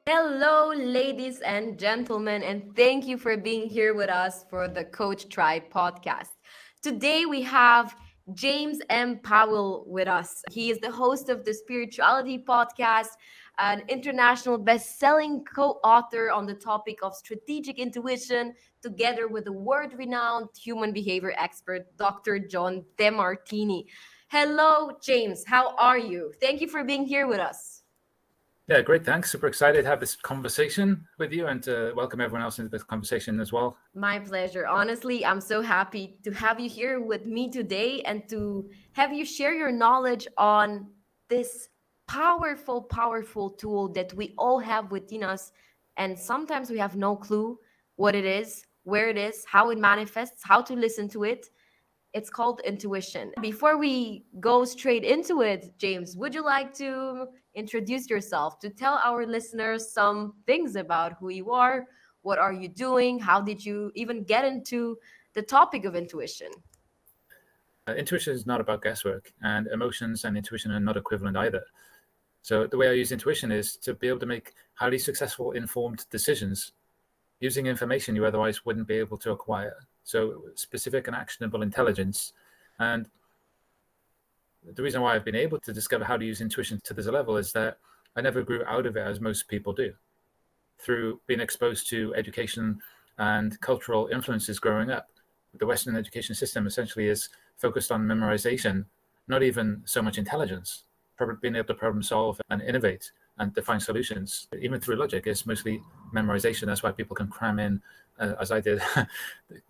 Hello, ladies and gentlemen, and thank you for being here with us for the Coach Tribe podcast. Today we have James M. Powell with us. He is the host of the Spirituality podcast, an international best-selling co-author on the topic of strategic intuition, together with the world-renowned human behavior expert, Dr. John Demartini. Hello, James. How are you? Thank you for being here with us. Yeah, great. Thanks. Super excited to have this conversation with you and to welcome everyone else into this conversation as well. My pleasure. Honestly, I'm so happy to have you here with me today and to have you share your knowledge on this powerful tool that we all have within us. And sometimes we have no clue what it is, where it is, how it manifests, how to listen to it. It's called intuition. Before we go straight into it, James, would you like to introduce yourself, to tell our listeners some things about who you are? What are you doing? How did you even get into the topic of intuition? Intuition is not about guesswork, and emotions and intuition are not equivalent either. So the way I use intuition is to be able to make highly successful, informed decisions using information you otherwise wouldn't be able to acquire. So specific and actionable intelligence. And the reason why I've been able to discover how to use intuition to this level is that I never grew out of it as most people do. Through being exposed to education and cultural influences growing up, the Western education system essentially is focused on memorization, not even so much intelligence, being able to problem solve and innovate and define solutions. Even through logic, it's mostly memorization. That's why people can cram in, as I did,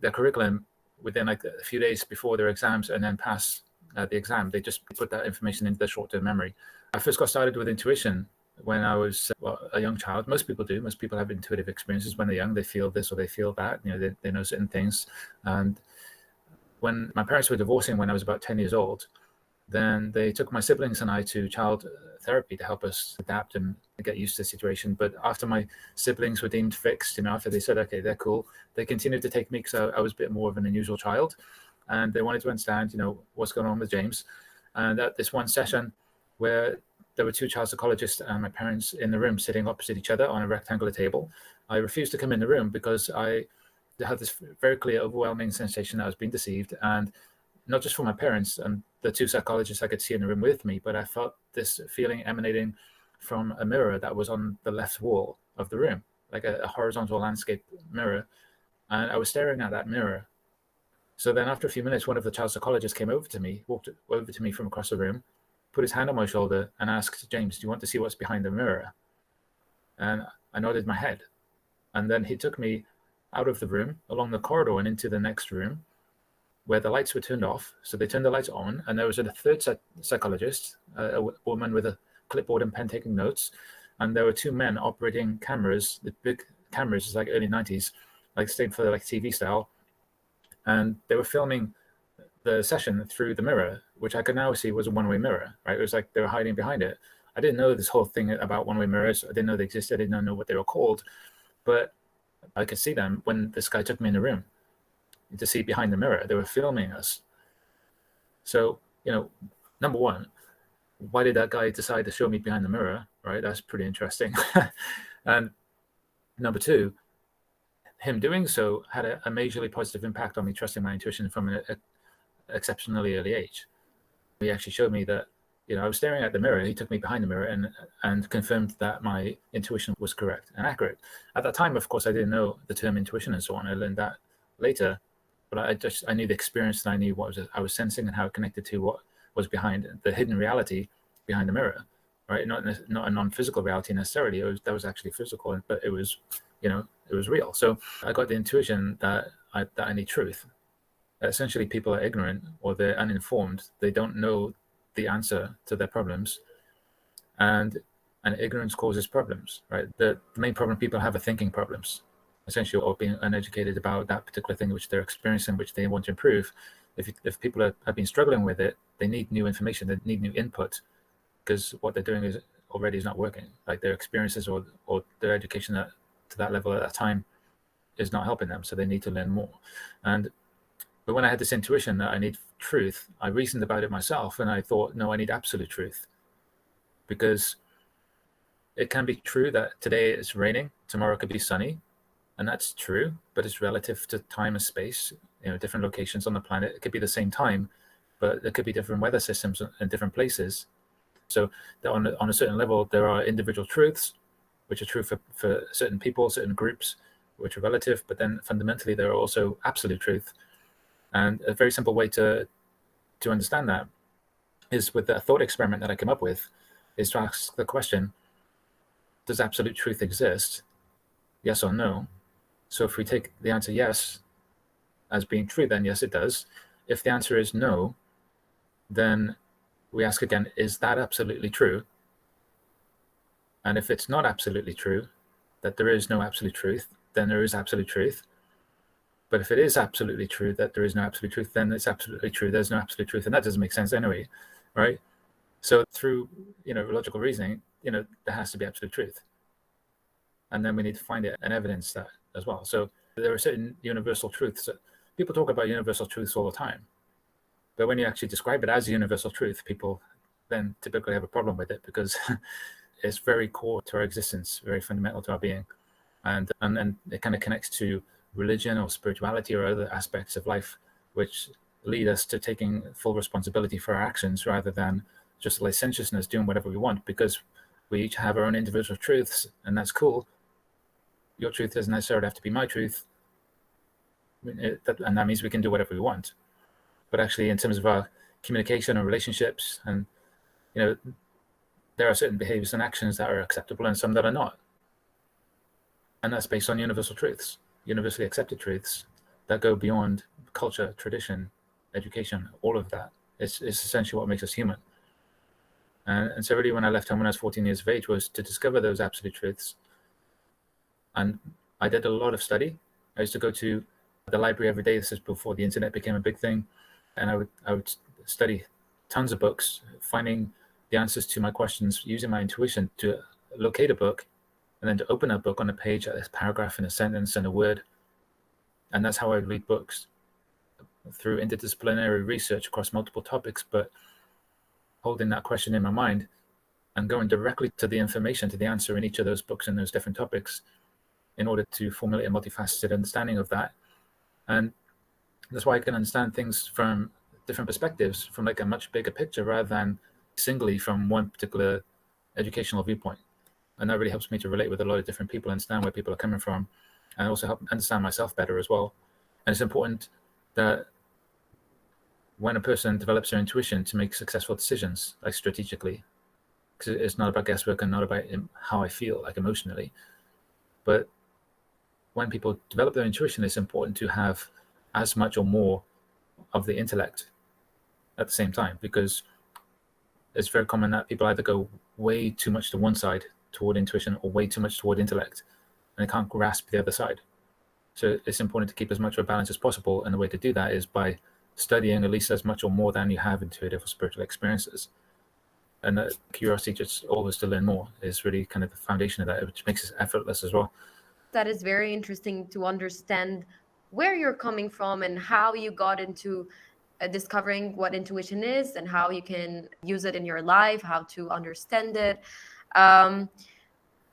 their curriculum within like a few days before their exams and then pass the exam. They just put that information into their short-term memory. I first got started with intuition when I was a young child. Most people do. Most people have intuitive experiences when they're young. They feel this or they feel that. They know certain things. And when my parents were divorcing when I was about 10 years old, then they took my siblings and I to child therapy to help us adapt and get used to the situation. But after my siblings were deemed fixed, after they said, okay, they're cool, they continued to take me because I was a bit more of an unusual child. And they wanted to understand, what's going on with James. And at this one session where there were two child psychologists and my parents in the room sitting opposite each other on a rectangular table, I refused to come in the room because I had this very clear, overwhelming sensation that I was being deceived. And not just from my parents and the two psychologists I could see in the room with me, but I felt this feeling emanating from a mirror that was on the left wall of the room, like a horizontal landscape mirror. And I was staring at that mirror. So then after a few minutes, one of the child psychologists came over to me, walked over to me from across the room, put his hand on my shoulder and asked, James, do you want to see what's behind the mirror? And I nodded my head. And then he took me out of the room, along the corridor and into the next room where the lights were turned off. So they turned the lights on, and there was a third psychologist, a woman with a clipboard and pen taking notes. And there were two men operating cameras, the big cameras, it's like early 90s, like stayed for like TV style. And they were filming the session through the mirror, which I could now see was a one-way mirror, right? It was like they were hiding behind it. I didn't know this whole thing about one-way mirrors. I didn't know they existed. I didn't know what they were called, but I could see them when this guy took me in the room to see behind the mirror. They were filming us. So, number one, why did that guy decide to show me behind the mirror, right? That's pretty interesting. And number two, him doing so had a majorly positive impact on me trusting my intuition from an exceptionally early age. He actually showed me that, I was staring at the mirror. He took me behind the mirror and confirmed that my intuition was correct and accurate. At that time, of course, I didn't know the term intuition and so on. I learned that later, but I knew the experience, and I knew what I was sensing and how it connected to what was behind the hidden reality behind the mirror, right? Not a non-physical reality necessarily. That was actually physical, but it was, it was real. So I got the intuition that I need truth. Essentially, people are ignorant or they're uninformed. They don't know the answer to their problems, and ignorance causes problems, right? The main problem people have are thinking problems, essentially, or being uneducated about that particular thing which they're experiencing, which they want to improve. If people have been struggling with it, they need new information, they need new input, because what they're doing is not working. Like their experiences or their education to that level at that time is not helping them, so they need to learn more. But when I had this intuition that I need truth, I reasoned about it myself, and I thought, no, I need absolute truth, because it can be true that today it's raining, tomorrow it could be sunny, and that's true, but it's relative to time and space. Different locations on the planet, it could be the same time, but there could be different weather systems in different places. So on a certain level, there are individual truths, which are true for certain people, certain groups, which are relative, but then fundamentally there are also absolute truth. And a very simple way to understand that is with the thought experiment that I came up with, is to ask the question, does absolute truth exist? Yes or no? So if we take the answer yes as being true, then yes, it does. If the answer is no, then we ask again, is that absolutely true? And if it's not absolutely true, that there is no absolute truth, then there is absolute truth. But if it is absolutely true that there is no absolute truth, then it's absolutely true there's no absolute truth. And that doesn't make sense anyway, right? So through logical reasoning, there has to be absolute truth. And then we need to find it and evidence that as well. So there are certain universal truths. People talk about universal truths all the time. But when you actually describe it as a universal truth, people then typically have a problem with it because it's very core to our existence, very fundamental to our being. And it kind of connects to religion or spirituality or other aspects of life, which lead us to taking full responsibility for our actions rather than just licentiousness, doing whatever we want, because we each have our own individual truths, and that's cool. Your truth doesn't necessarily have to be my truth. And that means we can do whatever we want. But actually, in terms of our communication and relationships, and there are certain behaviors and actions that are acceptable and some that are not. And that's based on universal truths, universally accepted truths that go beyond culture, tradition, education, all of that. It's essentially what makes us human. And so really when I left home when I was 14 years of age was to discover those absolute truths. And I did a lot of study. I used to go to the library every day. This is before the internet became a big thing. And I would study tons of books, finding the answers to my questions, using my intuition to locate a book, and then to open a book on a page, a paragraph and a sentence and a word. And that's how I read books, through interdisciplinary research across multiple topics, but holding that question in my mind and going directly to the information, to the answer in each of those books and those different topics in order to formulate a multifaceted understanding of that. And that's why I can understand things from different perspectives, from like a much bigger picture rather than singly from one particular educational viewpoint. And that really helps me to relate with a lot of different people, understand where people are coming from, and also help understand myself better as well. And it's important that when a person develops their intuition to make successful decisions, like strategically, because it's not about guesswork and not about how I feel, like emotionally, but when people develop their intuition, it's important to have as much or more of the intellect at the same time, because it's very common that people either go way too much to one side toward intuition or way too much toward intellect, and they can't grasp the other side. So it's important to keep as much of a balance as possible, and the way to do that is by studying at least as much or more than you have intuitive or spiritual experiences. And that curiosity, just always to learn more, is really kind of the foundation of that, which makes it effortless as well. That is very interesting to understand where you're coming from and how you got into discovering what intuition is and how you can use it in your life, how to understand it.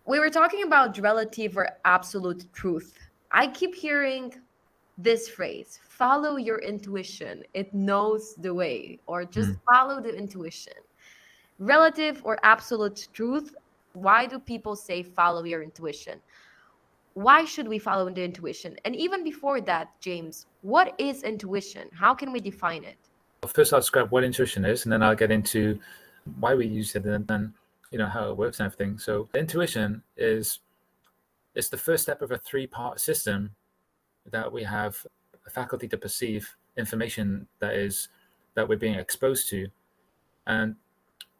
We were talking about relative or absolute truth. I keep hearing this phrase, follow your intuition, it knows the way, or just follow the intuition. Relative or absolute truth, why do people say follow your intuition? Why should we follow the intuition? And even before that, James, what is intuition? How can we define it? Well, first I'll describe what intuition is, and then I'll get into why we use it, and then how it works and everything. So intuition it's the first step of a three-part system that we have a faculty to perceive information that we're being exposed to. And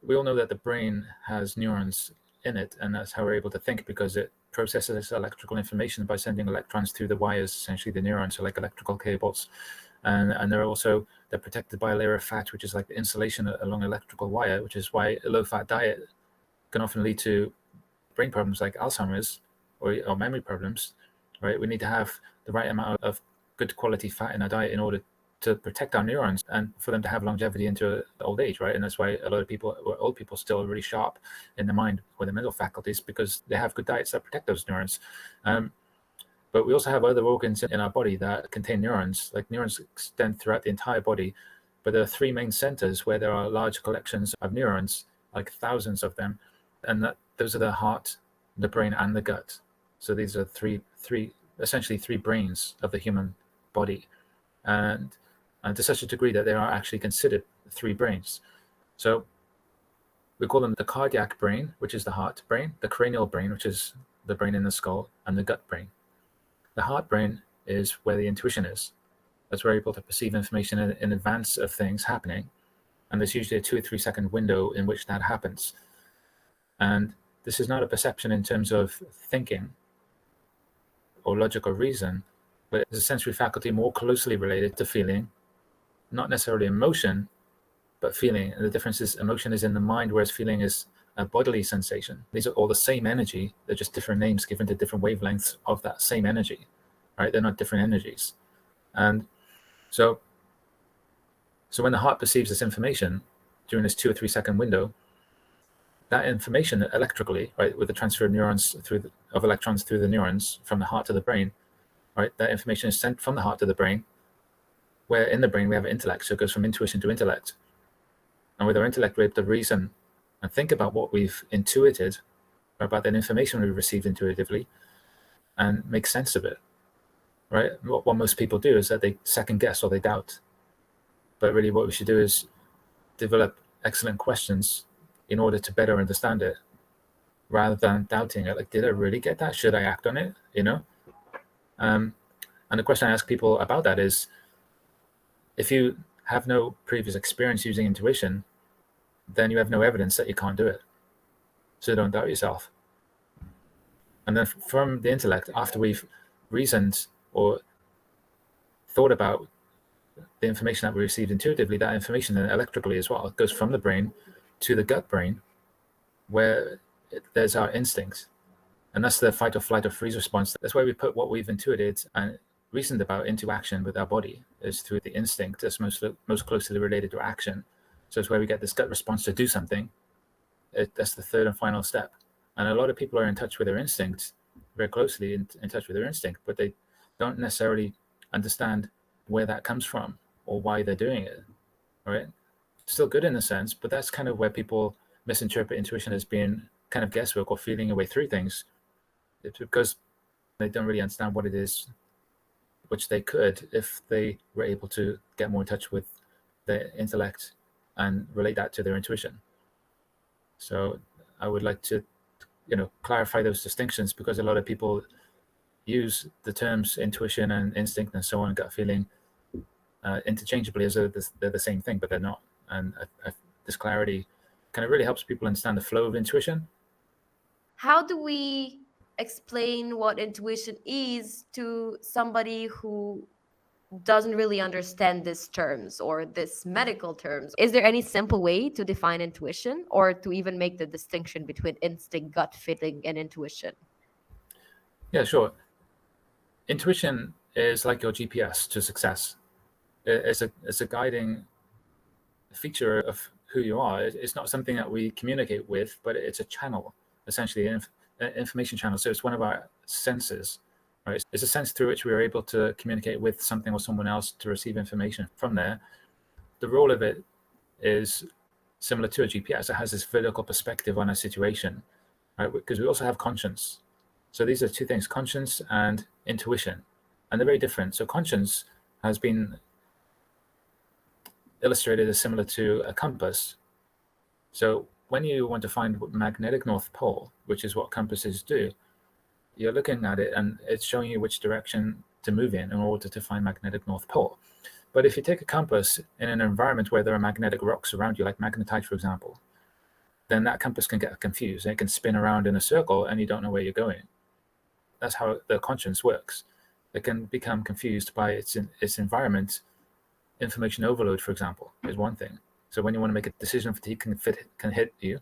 we all know that the brain has neurons in it, and that's how we're able to think, because it processes electrical information by sending electrons through the wires, essentially the neurons, so like electrical cables. And they're protected by a layer of fat, which is like the insulation along electrical wire, which is why a low-fat diet can often lead to brain problems like Alzheimer's or memory problems, right? We need to have the right amount of good quality fat in our diet in order to protect our neurons and for them to have longevity into old age, right? And that's why a lot of people, or old people, still are really sharp in the mind or the mental faculties, because they have good diets that protect those neurons. But we also have other organs in our body that contain neurons. Like neurons extend throughout the entire body, but there are three main centers where there are large collections of neurons, like thousands of them, and those are the heart, the brain, and the gut. So these are essentially three brains of the human body, and to such a degree that they are actually considered three brains. So we call them the cardiac brain, which is the heart brain, the cranial brain, which is the brain in the skull, and the gut brain. The heart brain is where the intuition is. That's where we're able to perceive information in advance of things happening. And there's usually a 2 or 3 second window in which that happens. And this is not a perception in terms of thinking or logic or reason, but it's a sensory faculty more closely related to feeling, not necessarily emotion, but feeling. And the difference is emotion is in the mind, whereas feeling is a bodily sensation. These are all the same energy. They're just different names given to different wavelengths of that same energy, right? They're not different energies. And so when the heart perceives this information during this 2 or 3 second window, that information electrically, right, with the transfer of neurons of electrons through the neurons from the heart to the brain, right, that information is sent from the heart to the brain, where in the brain we have intellect, so it goes from intuition to intellect. And with our intellect, we're able to reason and think about what we've intuited, or about that information we've received intuitively, and make sense of it, right? What most people do is that they second guess or they doubt. But really what we should do is develop excellent questions in order to better understand it, rather than doubting it. Like, did I really get that? Should I act on it? And the question I ask people about that is, if you have no previous experience using intuition, then you have no evidence that you can't do it. So don't doubt yourself. And then from the intellect, after we've reasoned or thought about the information that we received intuitively, that information then electrically as well goes from the brain to the gut brain, where there's our instincts. And that's the fight or flight or freeze response. That's why we put what we've intuited and reasoned about into action with our body, is through the instinct that's most closely related to action. So it's where we get this gut response to do something. That's the third and final step. And a lot of people are in touch with their instinct, very closely in touch with their instinct, but they don't necessarily understand where that comes from or why they're doing it, right? Still good in a sense, but that's kind of where people misinterpret intuition as being kind of guesswork or feeling your way through things. It's because they don't really understand what it is, which they could if they were able to get more in touch with their intellect and relate that to their intuition. So I would like to, clarify those distinctions, because a lot of people use the terms intuition and instinct and so on, gut feeling, interchangeably, as though they're the same thing, but they're not. And this clarity kind of really helps people understand the flow of intuition. How do we explain what intuition is to somebody who doesn't really understand these terms or this medical terms? Is there any simple way to define intuition, or to even make the distinction between instinct, gut feeling, and intuition? Yeah, sure. Intuition is like your GPS to success. It's a guiding feature of who you are. It's not something that we communicate with, but it's a channel, essentially, an information channel. So it's one of our senses, right? It's a sense through which we are able to communicate with something or someone else to receive information from there. The role of it is similar to a GPS. It has this vertical perspective on a situation, right? Because we also have conscience. So these are two things, conscience and intuition, and they're very different. So conscience has been illustrated as similar to a compass. So when you want to find magnetic North Pole, which is what compasses do, you're looking at it and it's showing you which direction to move in order to find magnetic North Pole. But if you take a compass in an environment where there are magnetic rocks around you, like magnetite, for example, then that compass can get confused. It can spin around in a circle and you don't know where you're going. That's how the conscience works. It can become confused by its environment. Information overload, for example, is one thing. So when you want to make a decision fatigue can hit you,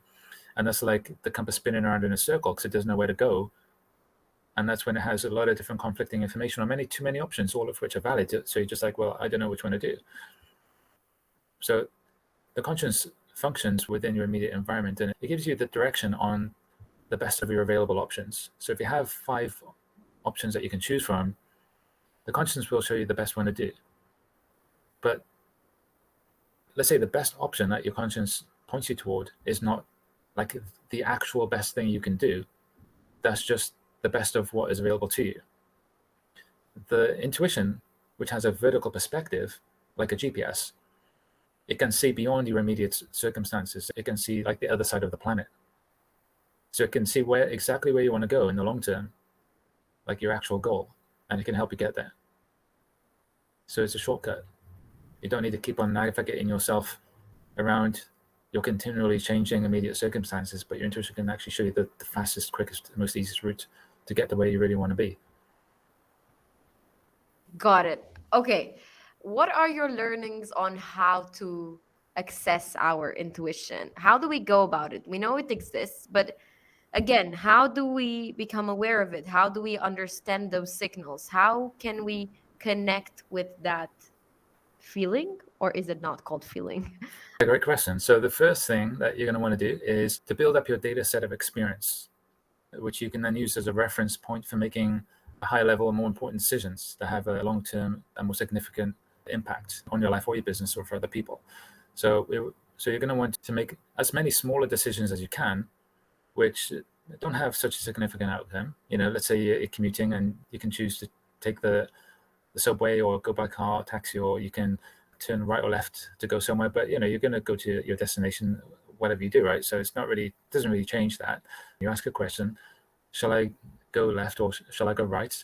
and that's like the compass spinning around in a circle because it doesn't know where to go. And that's when it has a lot of different conflicting information or too many options, all of which are valid. So you're just like, well, I don't know which one to do. So the conscience functions within your immediate environment, and it gives you the direction on the best of your available options. So if you have 5 options that you can choose from, the conscience will show you the best one to do. But let's say the best option that your conscience points you toward is not like the actual best thing you can do. That's just the best of what is available to you. The intuition, which has a vertical perspective, like a GPS, it can see beyond your immediate circumstances. It can see like the other side of the planet. So it can see exactly where you want to go in the long term, like your actual goal, and it can help you get there. So it's a shortcut. You don't need to keep on navigating yourself around your continually changing immediate circumstances, but your intuition can actually show you the fastest, quickest, most easiest route to get to where you really want to be. Got it. Okay. What are your learnings on how to access our intuition? How do we go about it? We know it exists, but again, how do we become aware of it? How do we understand those signals? How can we connect with that feeling? Or is it not called feeling? A great question. So the first thing that you're going to want to do is to build up your data set of experience, which you can then use as a reference point for making high level and more important decisions that have a long-term and more significant impact on your life or your business or for other people. So you're going to want to make as many smaller decisions as you can, which don't have such a significant outcome. Let's say you're commuting and you can choose to take the subway or go by car or taxi, or you can turn right or left to go somewhere, but you're going to go to your destination whatever you do, right? So it doesn't really change that. You ask a question, shall I go left or shall I go right?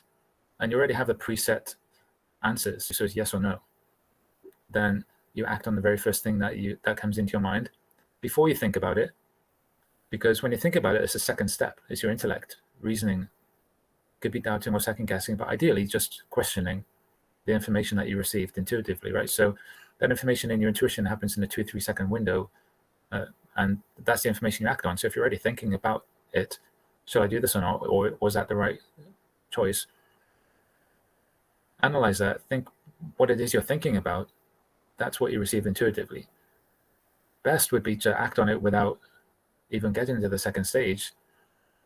And you already have the preset answers, so it's yes or no. Then you act on the very first thing that comes into your mind before you think about it, because when you think about it, it's a second step. It's your intellect reasoning. Could be doubting or second guessing, but ideally just questioning the information that you received intuitively, right? So that information in your intuition happens in a 2-3 second window, and that's the information you act on. So if you're already thinking about it, should I do this or not, or was that the right choice? Analyze that, think what it is you're thinking about. That's what you receive intuitively. Best would be to act on it without even getting to the second stage,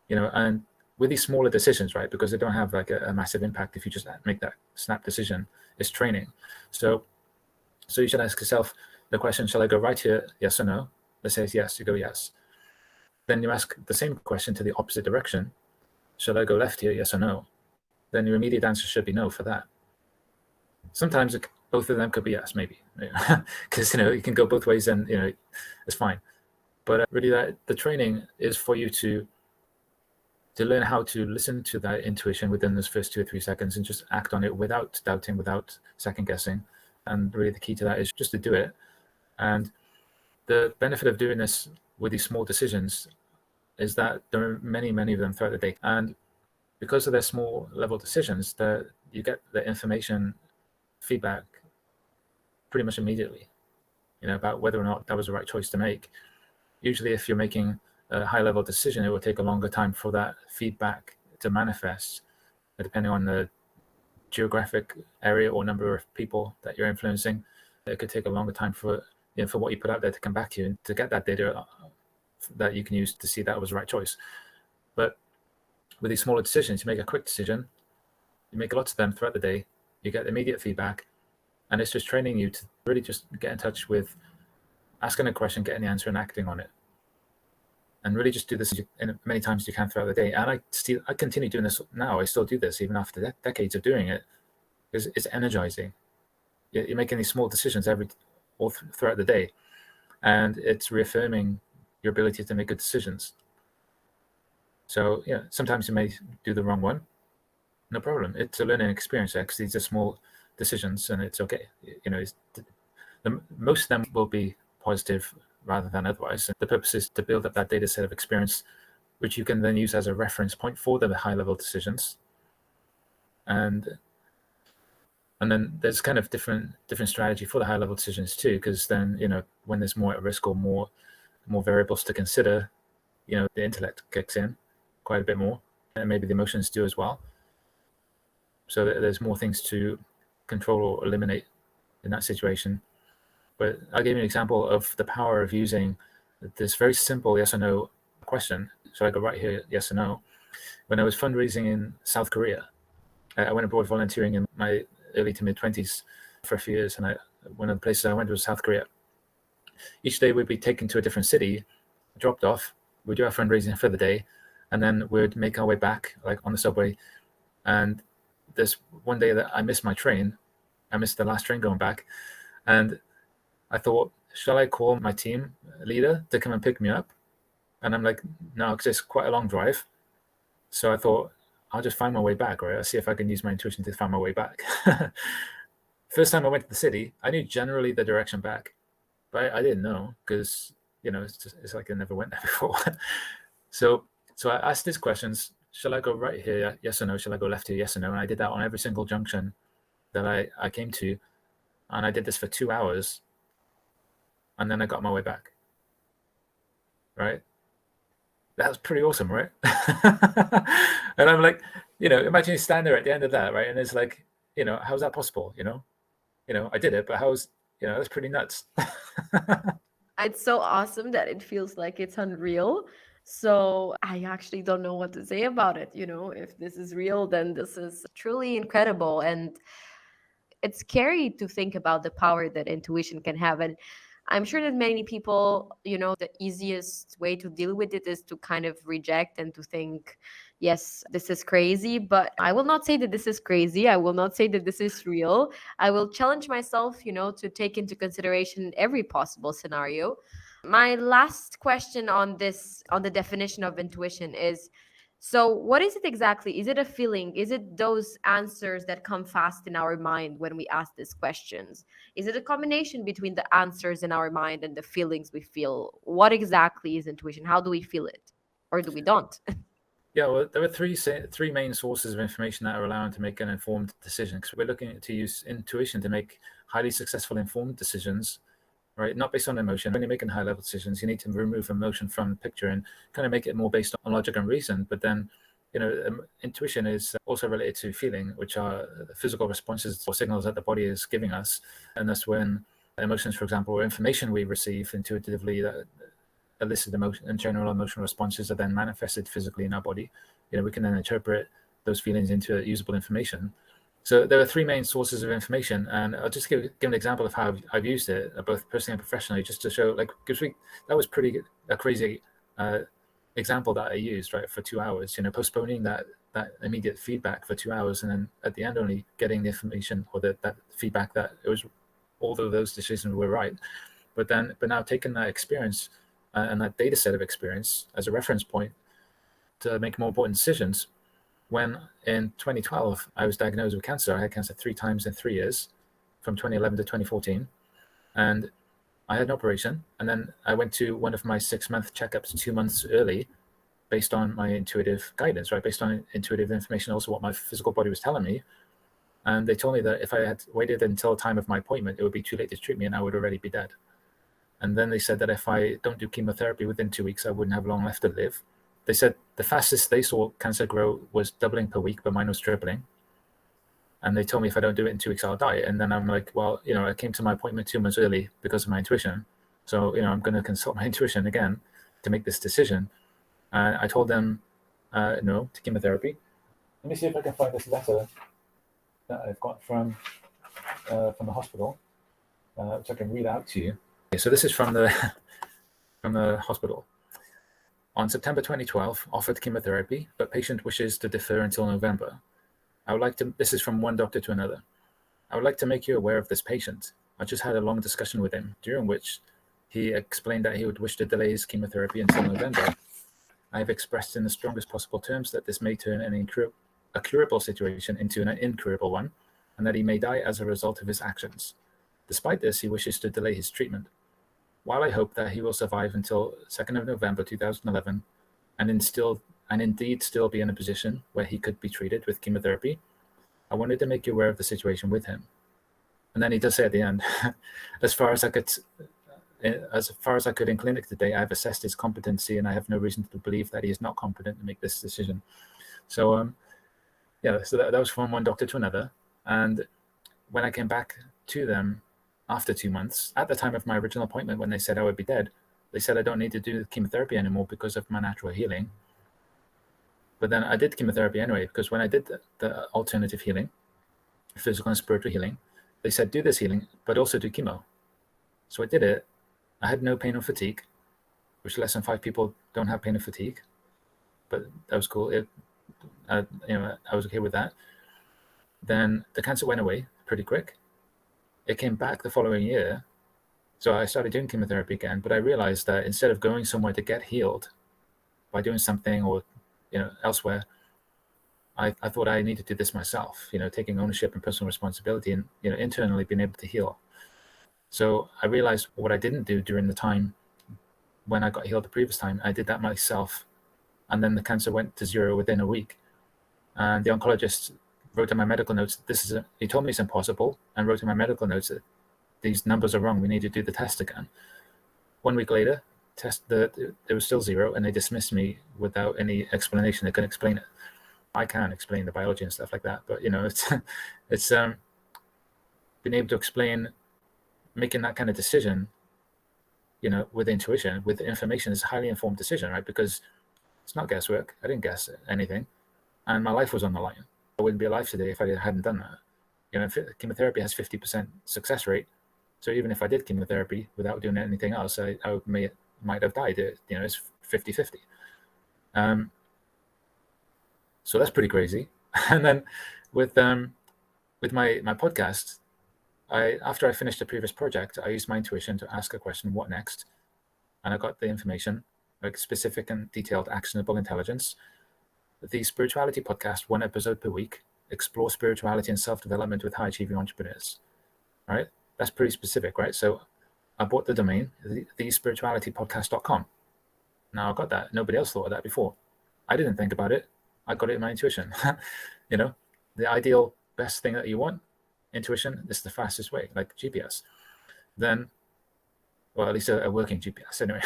and with these smaller decisions, right? Because they don't have like a massive impact if you just make that snap decision. It's training. So you should ask yourself the question, shall I go right here? Yes or no? Let's say it's yes, you go yes. Then you ask the same question to the opposite direction. Shall I go left here? Yes or no? Then your immediate answer should be no for that. Sometimes both of them could be yes, maybe, because you can go both ways and it's fine. But really, the training is for you to learn how to listen to that intuition within those first 2 or 3 seconds and just act on it without doubting, without second guessing. And really the key to that is just to do it. And the benefit of doing this with these small decisions is that there are many, many of them throughout the day. And because of their small level decisions, you get the information feedback pretty much immediately, about whether or not that was the right choice to make. Usually if you're making a high level decision, it will take a longer time for that feedback to manifest, depending on the geographic area or number of people that you're influencing. It could take a longer time for what you put out there to come back to you and to get that data that you can use to see that was the right choice. But with these smaller decisions, you make a quick decision, you make lots of them throughout the day, you get immediate feedback, and it's just training you to really just get in touch with asking a question, getting the answer, and acting on it. And really just do this as many times as you can throughout the day. And I continue doing this now. I still do this even after decades of doing it, because it's energizing. You're making these small decisions all throughout the day, and it's reaffirming your ability to make good decisions. So sometimes you may do the wrong one. No problem. It's a learning experience, because these are small decisions, and it's okay. Most of them will be positive rather than otherwise. And the purpose is to build up that data set of experience, which you can then use as a reference point for the high level decisions. And then there's kind of different strategy for the high level decisions too, because then when there's more at risk or more variables to consider, the intellect kicks in quite a bit more. and maybe the emotions do as well. So there's more things to control or eliminate in that situation. But I'll give you an example of the power of using this very simple yes or no question. So I go right here, yes or no. When I was fundraising in South Korea, I went abroad volunteering in my early to mid-20s for a few years, and one of the places I went was South Korea. Each day we'd be taken to a different city, dropped off, we'd do our fundraising for the day, and then we'd make our way back, like on the subway. And there's one day that I missed my train. I missed the last train going back. And I thought, shall I call my team leader to come and pick me up? And I'm like, no, because it's quite a long drive. So I thought, I'll just find my way back, right? I'll see if I can use my intuition to find my way back. First time I went to the city, I knew generally the direction back, but I didn't know because, it's like I never went there before. So I asked these questions. Shall I go right here? Yes or no? Shall I go left here? Yes or no? And I did that on every single junction that I came to. And I did this for 2 hours. And then I got my way back. Right? That was pretty awesome, right? And I'm like, imagine you stand there at the end of that, right? And it's like, how's that possible? I did it, but that's pretty nuts. It's so awesome that it feels like it's unreal. So I actually don't know what to say about it. If this is real, then this is truly incredible. And it's scary to think about the power that intuition can have. And I'm sure that many people, the easiest way to deal with it is to kind of reject and to think, yes, this is crazy. But I will not say that this is crazy. I will not say that this is real. I will challenge myself, to take into consideration every possible scenario. My last question on the definition of intuition is, so what is it exactly? Is it a feeling? Is it those answers that come fast in our mind when we ask these questions? Is it a combination between the answers in our mind and the feelings we feel? What exactly is intuition? How do we feel it? Or do we don't? Yeah, well, there are three main sources of information that are allowing to make an informed decision. Because we're looking to use intuition to make highly successful informed decisions, right? Not based on emotion. When you're making high-level decisions, you need to remove emotion from the picture and kind of make it more based on logic and reason. But then, intuition is also related to feeling, which are physical responses or signals that the body is giving us. And that's when emotions, for example, or information we receive intuitively that elicit emotion and general emotional responses are then manifested physically in our body. We can then interpret those feelings into usable information. So there are three main sources of information, and I'll just give an example of how I've used it, both personally and professionally, just to show, because that was a crazy example that I used, right, for 2 hours, postponing that immediate feedback for 2 hours, and then at the end only getting the information or that feedback that it was all of those decisions were right. But now taking that experience and that data set of experience as a reference point to make more important decisions. When in 2012, I was diagnosed with cancer. I had cancer 3 times in 3 years, from 2011 to 2014. And I had an operation. And then I went to one of my 6-month checkups 2 months early based on my intuitive guidance, right? Based on intuitive information, also what my physical body was telling me. And they told me that if I had waited until the time of my appointment, it would be too late to treat me and I would already be dead. And then they said that if I don't do chemotherapy within 2 weeks, I wouldn't have long left to live. They said the fastest they saw cancer grow was doubling per week, but mine was tripling. And they told me if I don't do it in 2 weeks, I'll die. And then I'm like, well, I came to my appointment 2 months early because of my intuition. So, I'm going to consult my intuition again to make this decision. I told them no to chemotherapy. Let me see if I can find this letter that I've got from the hospital, which I can read out to you. Okay, so this is from the hospital. On September 2012, offered chemotherapy, but patient wishes to defer until November. This is from one doctor to another. I would like to make you aware of this patient. I just had a long discussion with him, during which he explained that he would wish to delay his chemotherapy until November. I have expressed in the strongest possible terms that this may turn a curable situation into an incurable one, and that he may die as a result of his actions. Despite this, he wishes to delay his treatment. While I hope that he will survive until 2nd of November 2011 and indeed still be in a position where he could be treated with chemotherapy, I wanted to make you aware of the situation with him. And then he does say at the end, as far as I could in clinic today, I have assessed his competency and I have no reason to believe that he is not competent to make this decision. So so that was from one doctor to another. And when I came back to them after 2 months, at the time of my original appointment, when they said I would be dead, they said I don't need to do chemotherapy anymore because of my natural healing. But then I did chemotherapy anyway, because when I did the alternative healing, physical and spiritual healing, they said do this healing, but also do chemo. So I did it. I had no pain or fatigue, which less than 5 people don't have pain or fatigue, but that was cool. I was okay with that. Then the cancer went away pretty quick. It came back the following year. So I started doing chemotherapy again, but I realized that instead of going somewhere to get healed by doing something or elsewhere, I thought I needed to do this myself, taking ownership and personal responsibility and internally being able to heal. So I realized what I didn't do during the time when I got healed the previous time, I did that myself. And then the cancer went to 0 within a week. And the oncologist wrote in my medical notes, he told me it's impossible, and wrote in my medical notes that these numbers are wrong. We need to do the test again. 1 week later, it was still 0, and they dismissed me without any explanation. They couldn't explain it. I can't explain the biology and stuff like that, but it's being able to explain making that kind of decision, with intuition, with information, is a highly informed decision, right? Because it's not guesswork. I didn't guess anything, and my life was on the line. I wouldn't be alive today if I hadn't done that. Chemotherapy has 50% success rate, so even if I did chemotherapy without doing anything else, I might have died. It's 50-50. So that's pretty crazy. And then with my podcast, after I finished the previous project, I used my intuition to ask a question, what next? And I got the information, like specific and detailed actionable intelligence. The Spirituality Podcast, 1 episode per week, explore spirituality and self-development with high-achieving entrepreneurs. All right? That's pretty specific, right? So I bought the domain, thespiritualitypodcast.com. Now I got that. Nobody else thought of that before. I didn't think about it. I got it in my intuition. The ideal best thing that you want, intuition, this is the fastest way, like GPS. Then, well, at least a working GPS anyway.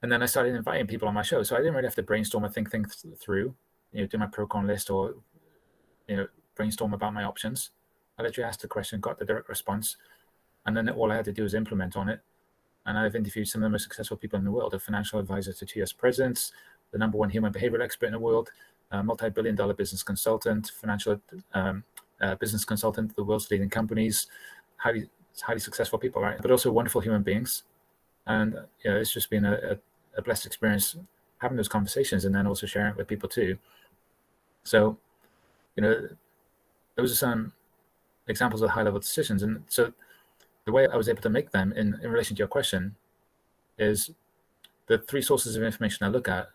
And then I started inviting people on my show. So I didn't really have to brainstorm or think things through, do my pro-con list or, brainstorm about my options. I literally asked the question, got the direct response, and then all I had to do was implement on it. And I've interviewed some of the most successful people in the world, a financial advisor to 2 US presidents, the #1 human behavioral expert in the world, a multi-billion-dollar business consultant, financial business consultant, the world's leading companies, highly successful people, right? But also wonderful human beings. And it's just been a blessed experience having those conversations and then also sharing it with people too. So, those are some examples of high-level decisions. And so the way I was able to make them in relation to your question is the 3 sources of information I look at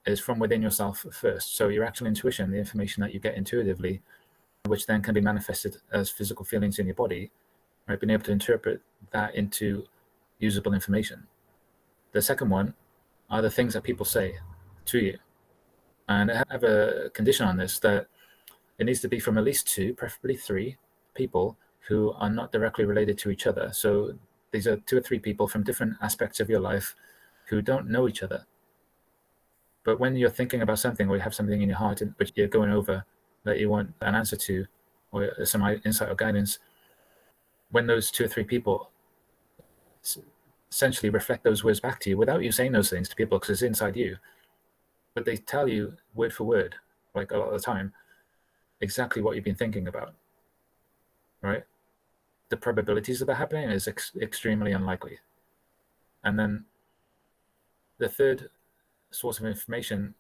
is from within yourself first. So your actual intuition, the information that you get intuitively, which then can be manifested as physical feelings in your body, right? Being able to interpret that into usable information. The second one are the things that people say to you. And I have a condition on this that it needs to be from at least 2, preferably 3 people who are not directly related to each other. So these are 2 or 3 people from different aspects of your life who don't know each other. But when you're thinking about something or you have something in your heart which you're going over that you want an answer to or some insight or guidance, when those 2 or 3 people essentially reflect those words back to you without you saying those things to people because it's inside you, but they tell you word for word, like a lot of the time, exactly what you've been thinking about, right? The probabilities of that happening is extremely unlikely. And then the third source of information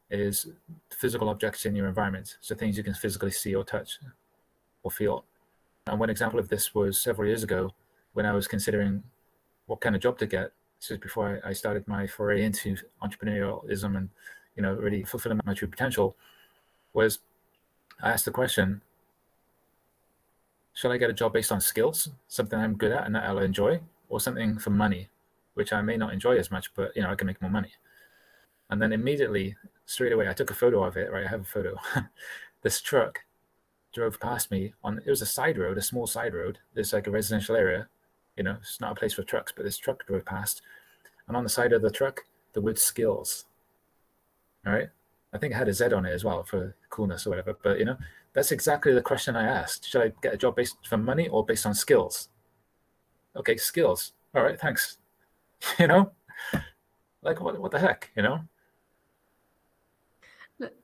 is physical objects in your environment. So things you can physically see or touch or feel. And one example of this was several years ago when I was considering what kind of job to get. This is before I started my foray into entrepreneurialism and, really fulfilling my true potential, was I asked the question, shall I get a job based on skills, something I'm good at and that I'll enjoy, or something for money, which I may not enjoy as much, but, I can make more money. And then immediately, straight away, I took a photo of it, right? I have a photo. This truck drove past me it was a side road, a small side road. There's like a residential area, it's not a place for trucks, but this truck drove past. And on the side of the truck, the word skills. All right. I think it had a Z on it as well for coolness or whatever. But that's exactly the question I asked. Should I get a job based on money or based on skills? Okay, skills. All right, thanks. Like what the heck,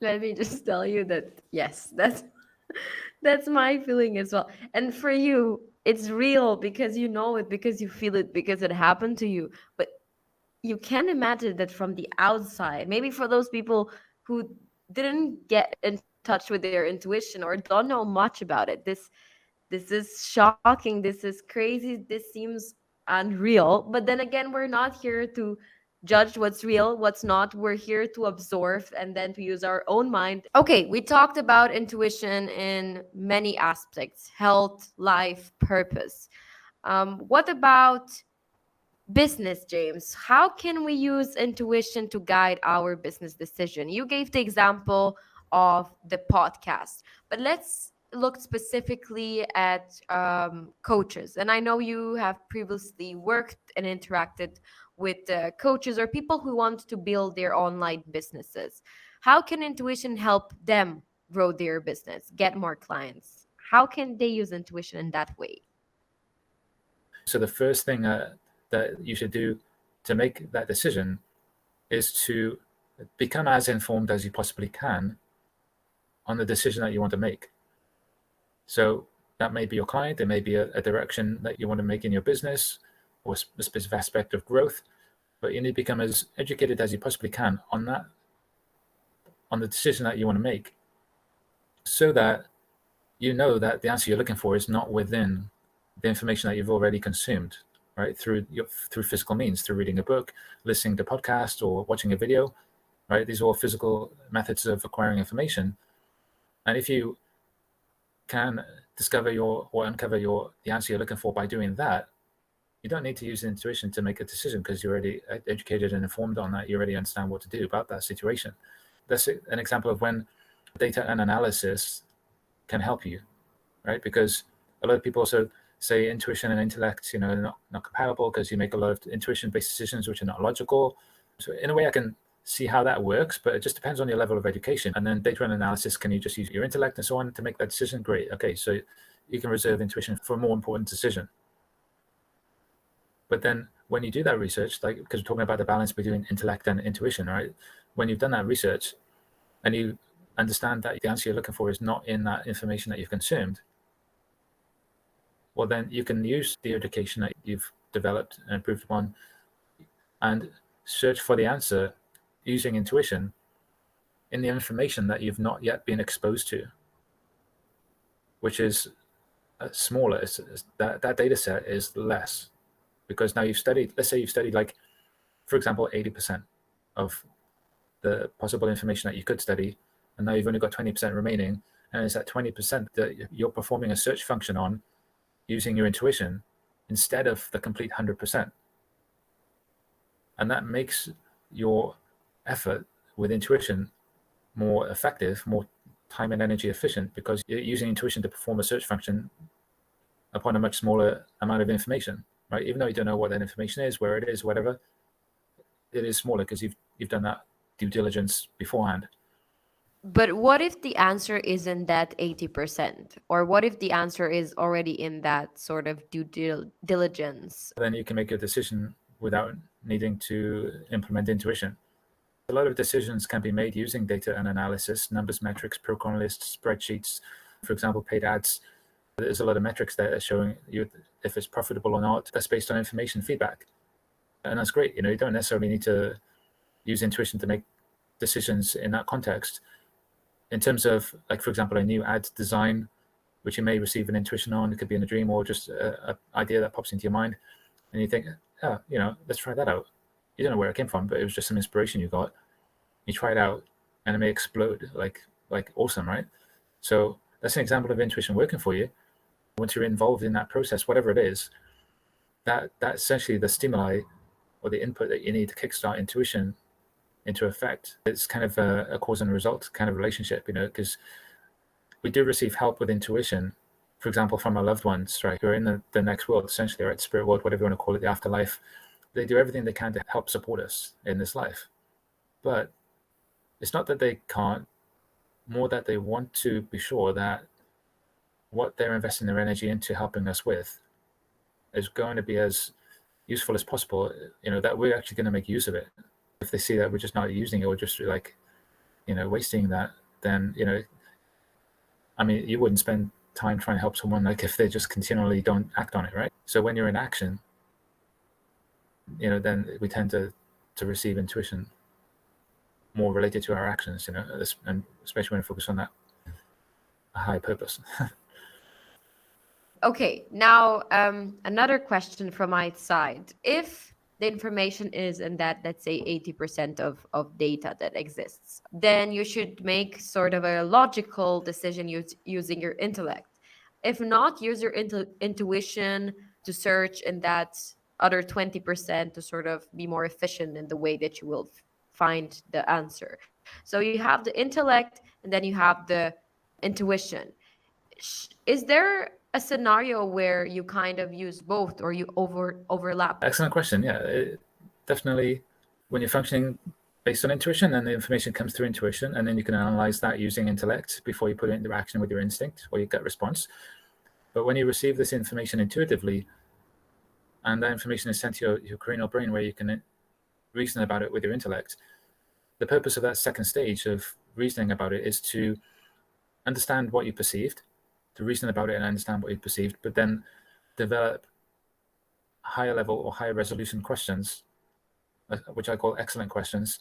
Let me just tell you that yes, that's my feeling as well. And for you, it's real because you know it, because you feel it, because it happened to you. But you can imagine that from the outside, maybe for those people who didn't get in touch with their intuition or don't know much about it, this is shocking, this is crazy, this seems unreal. But then again, we're not here to judge what's real, what's not. We're here to absorb and then to use our own mind. Okay, we talked about intuition in many aspects: health, life, purpose. What about business, James? How can we use intuition to guide our business decision? You gave the example of the podcast, but let's look specifically at coaches. And I know you have previously worked and interacted with coaches or people who want to build their online businesses. How can intuition help them grow their business, get more clients? How can they use intuition in that way? So the first thing that you should do to make that decision is to become as informed as you possibly can on the decision that you want to make. So that may be your client, it may be a direction that you want to make in your business or a specific aspect of growth, but you need to become as educated as you possibly can on the decision that you want to make, so that you know that the answer you're looking for is not within the information that you've already consumed, right? Through physical means, through reading a book, listening to a podcast, or watching a video, right? These are all physical methods of acquiring information. And if you can discover or uncover the answer you're looking for by doing that, you don't need to use intuition to make a decision, because you're already educated and informed on that. You already understand what to do about that situation. That's an example of when data and analysis can help you, right? Because a lot of people also say intuition and intellect, not compatible, because you make a lot of intuition-based decisions which are not logical. So in a way, I can see how that works, but it just depends on your level of education. And then data and analysis, can you just use your intellect and so on to make that decision? Great. Okay, so you can reserve intuition for a more important decision. But then when you do that research, like, because we're talking about the balance between intellect and intuition, right? When you've done that research and you understand that the answer you're looking for is not in that information that you've consumed, well, then you can use the education that you've developed and improved upon and search for the answer using intuition in the information that you've not yet been exposed to, which is smaller. That data set is less, because now you've studied, let's say you've studied, like, for example, 80% of the possible information that you could study, and now you've only got 20% remaining, and it's that 20% that you're performing a search function on using your intuition instead of the complete 100%. And that makes your effort with intuition more effective, more time and energy efficient, because you're using intuition to perform a search function upon a much smaller amount of information, right? Even though you don't know what that information is, where it is, whatever, it is smaller because you've done that due diligence beforehand. But what if the answer isn't that 80%? Or what if the answer is already in that sort of due diligence? Then you can make a decision without needing to implement intuition. A lot of decisions can be made using data and analysis, numbers, metrics, pro con lists, spreadsheets. For example, paid ads. There's a lot of metrics that are showing you if it's profitable or not. That's based on information feedback. And that's great. You don't necessarily need to use intuition to make decisions in that context. In terms of, like, for example, a new ad design, which you may receive an intuition on, it could be in a dream or just an idea that pops into your mind, and you think, let's try that out. You don't know where it came from, but it was just some inspiration you got. You try it out, and it may explode like awesome, right? So that's an example of intuition working for you. Once you're involved in that process, whatever it is, that's essentially the stimuli or the input that you need to kickstart intuition into effect. It's kind of a cause and result kind of relationship, because we do receive help with intuition, for example, from our loved ones, right, who are in the next world, essentially, right, spirit world, whatever you want to call it, the afterlife. They do everything they can to help support us in this life. But it's not that they can't, more that they want to be sure that what they're investing their energy into helping us with is going to be as useful as possible, that we're actually going to make use of it. If they see that we're just not using it or just like, wasting that, then, I mean, you wouldn't spend time trying to help someone like if they just continually don't act on it, right? So when you're in action, then we tend to receive intuition more related to our actions, and especially when we focus on that high purpose. Okay, now another question from my side. If the information is in that, let's say, 80% of data that exists, then you should make sort of a logical decision using your intellect. If not, use your intuition to search in that other 20% to sort of be more efficient in the way that you will find the answer. So you have the intellect and then you have the intuition. Is there a scenario where you kind of use both or you overlap? Excellent question. Yeah, definitely. When you're functioning based on intuition, and the information comes through intuition, and then you can analyze that using intellect before you put it into action with your instinct or your gut response. But when you receive this information intuitively, and that information is sent to your cranial brain where you can reason about it with your intellect, the purpose of that second stage of reasoning about it is to understand what you perceived, to reason about it and understand what you perceived, but then develop higher level or higher resolution questions, which I call excellent questions,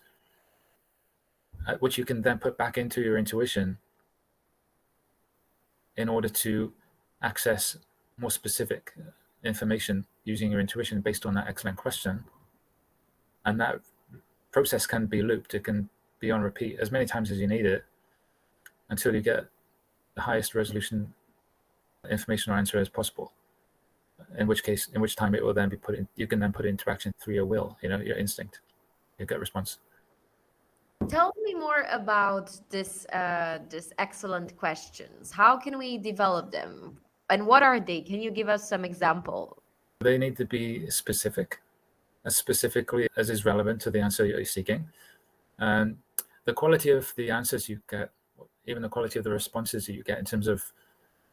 which you can then put back into your intuition in order to access more specific information using your intuition based on that excellent question. And that process can be looped. It can be on repeat as many times as you need it until you get the highest resolution information or answer as possible. In which time it will then be put in, you can then put it into action through your will, your instinct, your gut response. Tell me more about this excellent questions. How can we develop them? And what are they? Can you give us some example? They need to be specific, as specifically as is relevant to the answer you're seeking. And the quality of the answers you get, even the quality of the responses that you get in terms of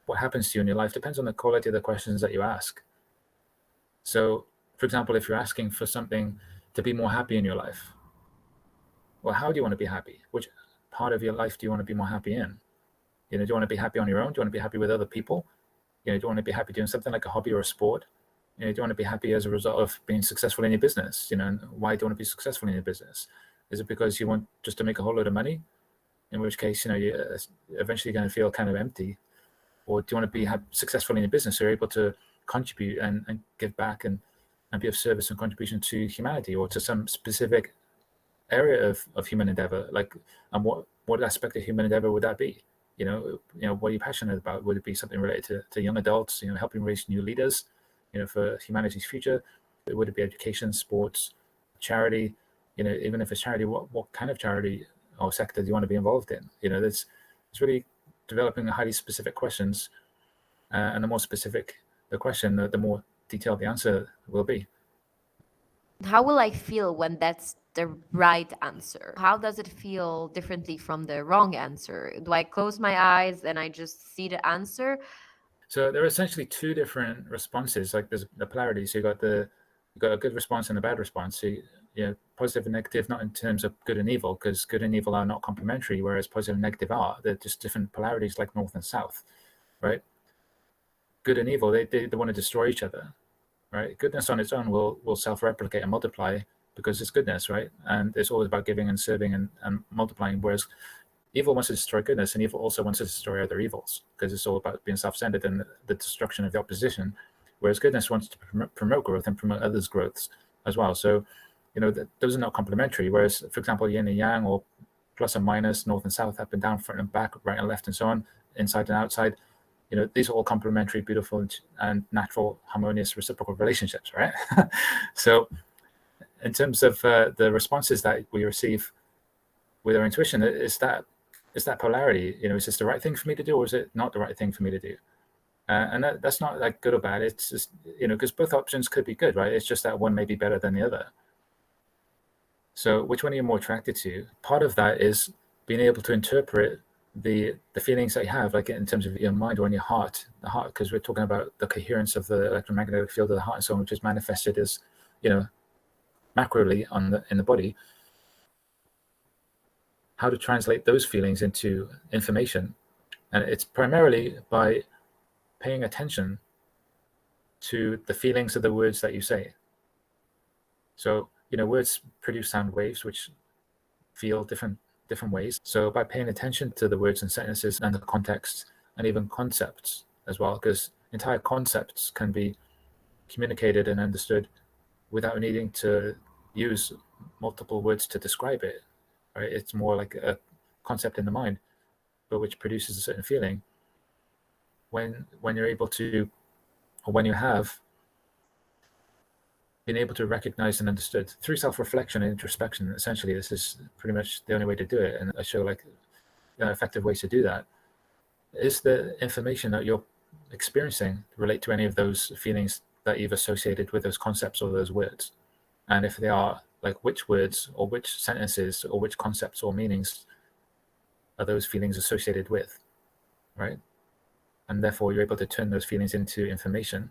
what happens to you in your life, depends on the quality of the questions that you ask. So, for example, if you're asking for something to be more happy in your life, well, how do you want to be happy? Which part of your life do you want to be more happy in? Do you want to be happy on your own? Do you want to be happy with other people? Do you want to be happy doing something like a hobby or a sport? Do you want to be happy as a result of being successful in your business? And why do you want to be successful in your business? Is it because you want just to make a whole load of money? In which case, you're eventually going to feel kind of empty. Or do you want to be successful in your business? So you're able to contribute and give back and be of service and contribution to humanity or to some specific area of human endeavor. And what aspect of human endeavor would that be? What are you passionate about? Would it be something related to young adults, helping raise new leaders, for humanity's future? Would it be education, sports, charity? Even if it's charity, what kind of charity or sector do you want to be involved in? It's really developing highly specific questions, and the more specific the question, the more detailed the answer will be. How will I feel when that's the right answer? How does it feel differently from the wrong answer? Do I close my eyes and I just see the answer? So there are essentially two different responses. Like there's the polarity. So you got a good response and a bad response. So positive and negative, not in terms of good and evil, because good and evil are not complementary, whereas positive and negative are. They're just different polarities, like north and south, right? Good and evil, they want to destroy each other, right? Goodness on its own will self-replicate and multiply because it's goodness, right? And it's always about giving and serving and multiplying, whereas evil wants to destroy goodness, and evil also wants to destroy other evils because it's all about being self-centered and the destruction of the opposition, whereas goodness wants to promote growth and promote others' growths as well. So, those are not complementary. Whereas, for example, yin and yang, or plus and minus, north and south, up and down, front and back, right and left, and so on, inside and outside, these are all complementary, beautiful, and natural, harmonious, reciprocal relationships, right? So, in terms of the responses that we receive with our intuition, is that polarity. Is this the right thing for me to do, or is it not the right thing for me to do? And that's not like good or bad. It's just because both options could be good, right? It's just that one may be better than the other. So which one are you more attracted to? Part of that is being able to interpret the feelings that you have, like in terms of your mind or in your heart, the heart, because we're talking about the coherence of the electromagnetic field of the heart and so on, which is manifested as, macroly in the body. How to translate those feelings into information. And it's primarily by paying attention to the feelings of the words that you say. So, words produce sound waves, which feel different ways. So by paying attention to the words and sentences and the context and even concepts as well, because entire concepts can be communicated and understood without needing to use multiple words to describe it, right? It's more like a concept in the mind, but which produces a certain feeling. When you're able to, or when you have been able to recognize and understood through self-reflection and introspection, essentially this is pretty much the only way to do it, and I show effective ways to do that. Is the information that you're experiencing relate to any of those feelings that you've associated with those concepts or those words? And if they are, like, which words or which sentences or which concepts or meanings are those feelings associated with, right? And therefore you're able to turn those feelings into information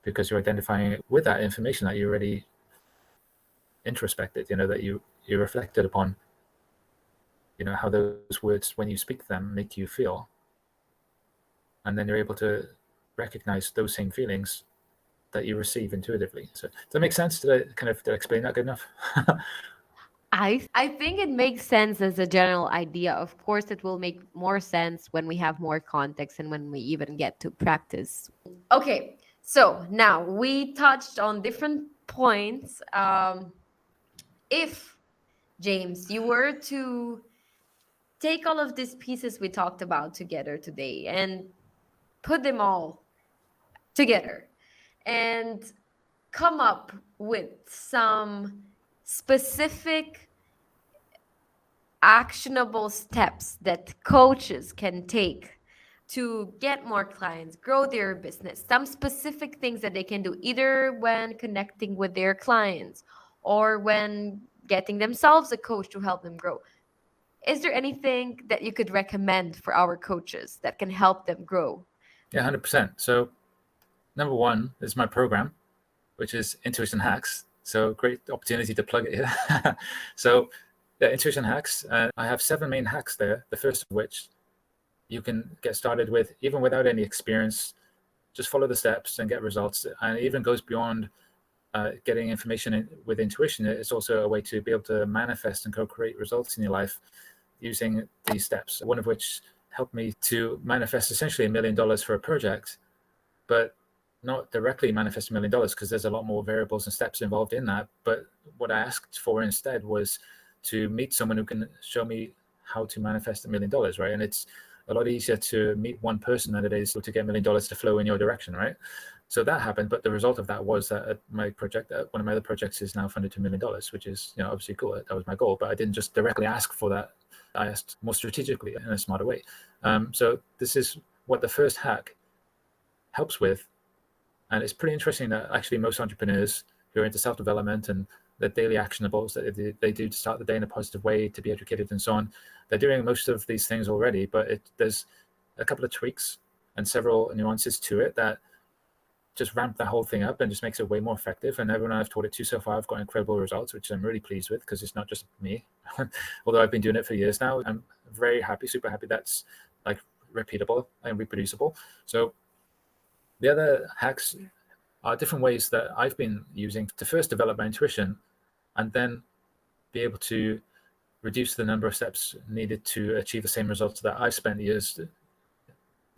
because you're identifying it with that information that you already introspected, that you reflected upon, how those words, when you speak them, make you feel. And then you're able to recognize those same feelings that you receive intuitively. So does that make sense? Did I explain that good enough? I think it makes sense as a general idea. Of course, it will make more sense when we have more context and when we even get to practice. Okay, so now we touched on different points. If, James, you were to take all of these pieces we talked about together today and put them all together and come up with some specific actionable steps that coaches can take to get more clients, grow their business, some specific things that they can do either when connecting with their clients or when getting themselves a coach to help them grow. Is there anything that you could recommend for our coaches that can help them grow? Yeah, 100%. So number one is my program, which is Intuition Hacks. So great opportunity to plug it here. So yeah, Intuition Hacks. I have 7 main hacks there. The first of which you can get started with even without any experience. Just follow the steps and get results. And it even goes beyond getting information with intuition. It's also a way to be able to manifest and co-create results in your life using these steps. One of which helped me to manifest essentially $1 million for a project, but not directly manifest $1 million because there's a lot more variables and steps involved in that. But what I asked for instead was to meet someone who can show me how to manifest $1 million, right? And it's a lot easier to meet one person than it is to get $1 million to flow in your direction, right? So that happened, but the result of that was that my project, one of my other projects, is now funded $2 million, which is obviously cool. That was my goal, but I didn't just directly ask for that. I asked more strategically in a smarter way. So this is what the first hack helps with. And it's pretty interesting that actually most entrepreneurs who are into self-development and the daily actionables that they do to start the day in a positive way, to be educated and so on, they're doing most of these things already, but there's a couple of tweaks and several nuances to it that just ramp the whole thing up and just makes it way more effective. And everyone I've taught it to so far, I've got incredible results, which I'm really pleased with because it's not just me. Although I've been doing it for years now, I'm very happy, super happy that's like repeatable and reproducible. So the other hacks are different ways that I've been using to first develop my intuition and then be able to reduce the number of steps needed to achieve the same results that I've spent years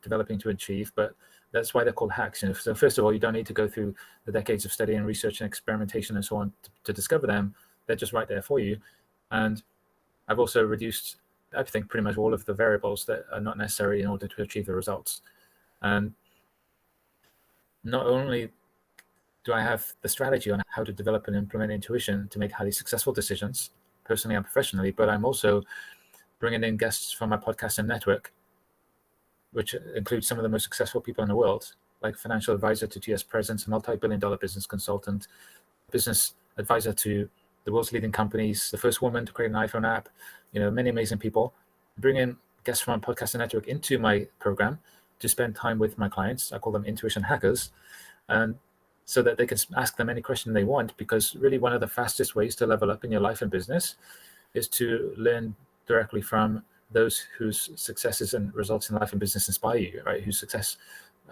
developing to achieve. But that's why they're called hacks. So first of all, you don't need to go through the decades of study and research and experimentation and so on to discover them. They're just right there for you. And I've also reduced, I think, pretty much all of the variables that are not necessary in order to achieve the results. And not only do I have the strategy on how to develop and implement intuition to make highly successful decisions, personally and professionally, but I'm also bringing in guests from my podcast and network, which includes some of the most successful people in the world, like financial advisor to TS Presidents, a multi-billion-dollar business consultant, business advisor to the world's leading companies, the first woman to create an iPhone app, many amazing people. Bring in guests from our podcasting network into my program to spend time with my clients. I call them intuition hackers, and so that they can ask them any question they want, because really one of the fastest ways to level up in your life and business is to learn directly from those whose successes and results in life and business inspire you, right? Whose success,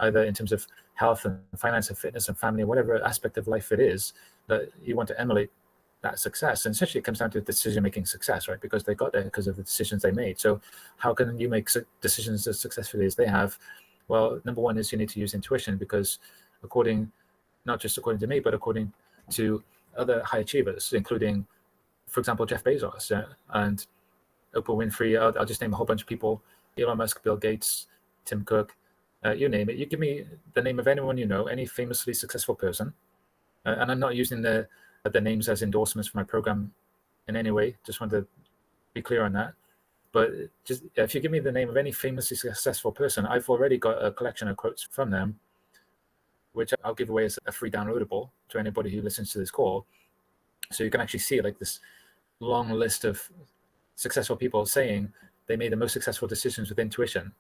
either in terms of health and finance and fitness and family, whatever aspect of life it is that you want to emulate that success. And essentially it comes down to decision-making success, right? Because they got there because of the decisions they made. So how can you make decisions as successfully as they have? Well, number one is you need to use intuition, because not just according to me, but according to other high achievers, including, for example, Jeff Bezos and Oprah Winfrey. I'll just name a whole bunch of people: Elon Musk, Bill Gates, Tim Cook, you name it. You give me the name of anyone any famously successful person, and I'm not using the names as endorsements for my program in any way. Just want to be clear on that. But just if you give me the name of any famously successful person, I've already got a collection of quotes from them, which I'll give away as a free downloadable to anybody who listens to this call. So you can actually see like this long list of successful people saying they made the most successful decisions with intuition.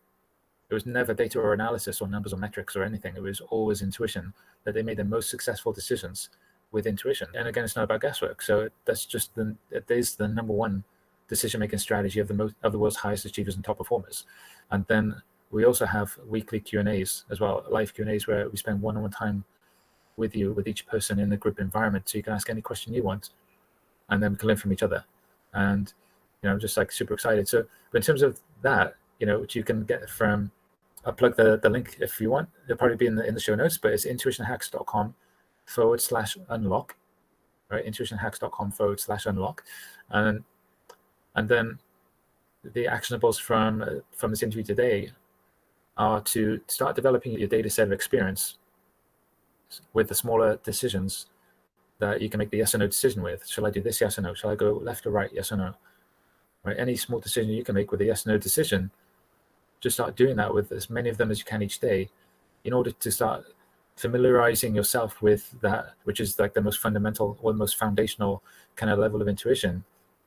It was never data or analysis or numbers or metrics or anything. It was always intuition, that they made the most successful decisions with intuition. And again, it's not about guesswork. So that's just it is the number one decision-making strategy of the world's highest achievers and top performers. And then we also have weekly Q&As as well, live Q&As, where we spend one-on-one time with each person in the group environment. So you can ask any question you want, and then we can learn from each other. And I'm just like super excited. So, but in terms of that, which you can get from, I'll plug the link if you want. It'll probably be in the show notes, but it's intuitionhacks.com/unlock, right? Intuitionhacks.com/unlock. And then the actionables from this interview today are to start developing your data set of experience with the smaller decisions that you can make the yes or no decision with. Shall I do this? Yes or no? Shall I go left or right? Yes or no? Right? Any small decision you can make with a yes or no decision, just start doing that with as many of them as you can each day, in order to start familiarizing yourself with that, which is like the most fundamental or the most foundational kind of level of intuition,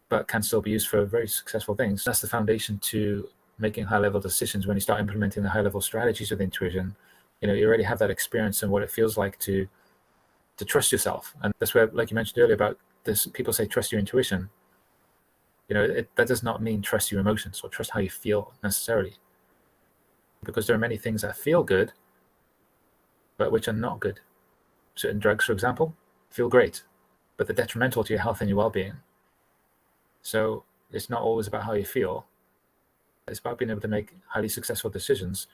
but can still be used for very successful things. That's the foundation to making high-level decisions. When you start implementing the high-level strategies with intuition, you already have that experience and what it feels like to trust yourself. And that's where, like you mentioned earlier about this, people say trust your intuition. That does not mean trust your emotions or trust how you feel necessarily, because there are many things that feel good, but which are not good. Certain drugs, for example, feel great, but they're detrimental to your health and your well-being. So it's not always about how you feel. It's about being able to make highly successful decisions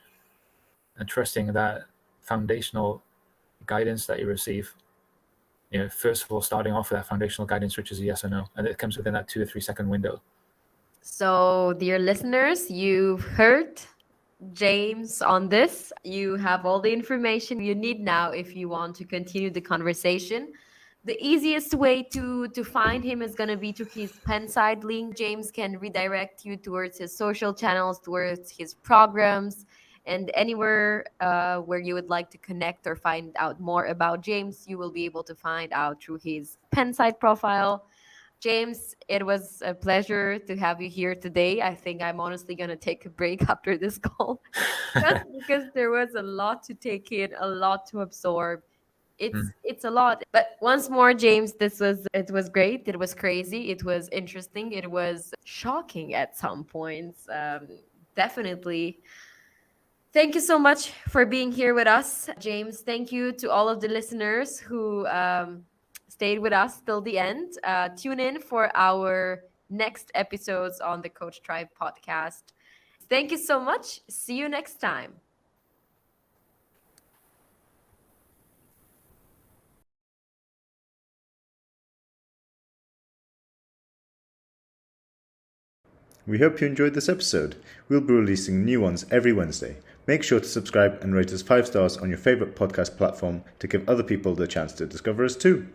and trusting that foundational guidance that you receive. First of all, starting off with that foundational guidance, which is a yes or no, and it comes within that 2 or 3 second window. So, dear listeners, you've heard James on this. You have all the information you need now if you want to continue the conversation. The easiest way to find him is going to be to his Penside link. James can redirect you towards his social channels, towards his programs, and anywhere where you would like to connect or find out more about James, you will be able to find out through his Penside profile. James, it was a pleasure to have you here today. I think I'm honestly going to take a break after this call, just because there was a lot to take in, a lot to absorb. It's a lot. But once more, James, it was great. It was crazy. It was interesting. It was shocking at some points. Definitely. Thank you so much for being here with us, James. Thank you to all of the listeners who stayed with us till the end. Tune in for our next episodes on the Coach Tribe podcast. Thank you so much. See you next time. We hope you enjoyed this episode. We'll be releasing new ones every Wednesday. Make sure to subscribe and rate us 5 stars on your favourite podcast platform to give other people the chance to discover us too.